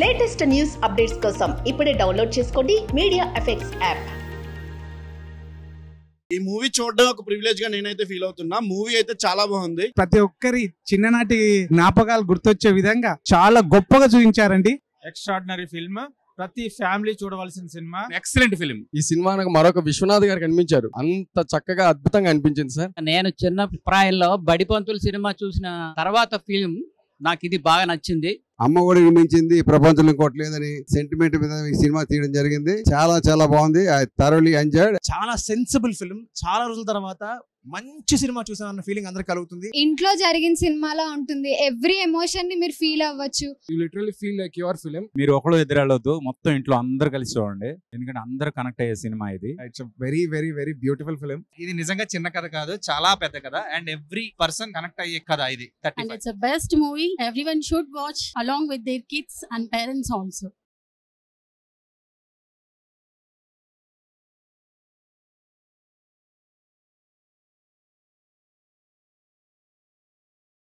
Latest news updates కోసం ఇప్పుడే download చేసుకోండి మీడియా ఎఫెక్ట్స్ యాప్. ఈ మూవీ చూడడం ఒక ప్రివిలేజ్ గా నేనైతే ఫీల్ అవుతున్నా. మూవీ అయితే చాలా బాగుంది. ప్రతి ఒక్కరి చిన్ననాటి జ్ఞాపకాలు గుర్తొచ్చే విధంగా చాలా గొప్పగా చూపించారండి. ఎక్స్ట్రాడినరీ ఫిల్మ్, ప్రతి ఫ్యామిలీ చూడవలసిన సినిమా. Excellent film. ఈ సినిమా నాకు మరొక విశ్వనాథ్ గారు కనిపించారు. అంత చక్కగా అద్భుతంగా అనిపించింది సార్. నేను చిన్న ప్రాయంలో బడిపంతుల సినిమా చూసిన తర్వాత ఫిల్మ్ నాకు ఇది బాగా నచ్చింది. అమ్మ కూడా నిర్మించింది, ప్రపంచంలో ఇంకోటి లేదని సెంటిమెంట్ మీద ఈ సినిమా తీయడం జరిగింది. చాలా చాలా బాగుంది. I thoroughly enjoyed. చాలా సెన్సిబుల్ ఫిల్మ్. చాలా రోజుల తర్వాత మంచి సినిమా చూసామన్న ఫీలింగ్ అందరికి కలుగుతుంది. ఇంట్లో జరిగిన సినిమాలా ఉంటుంది. ఎవ్రీ ఎమోషన్ ని మీరు ఫీల్ అవ్వచ్చు. You literally feel like your film. మీరు ఒకళ్ళు ఎదురెళ్ళొద్దు, మొత్తం ఇంట్లో అందరు కలిసి చూడండి, ఎందుకంటే అందరు కనెక్ట్ అయ్యే సినిమా ఇది. It's very very very beautiful film. ఇది నిజంగా చిన్న కథ కాదు, చాలా పెద్ద కథ. అండ్ ఎవ్రీ పర్సన్ కనెక్ట్ అయ్యే కథ ఇది. And it's a best movie. Everyone should watch along with their kids and parents also.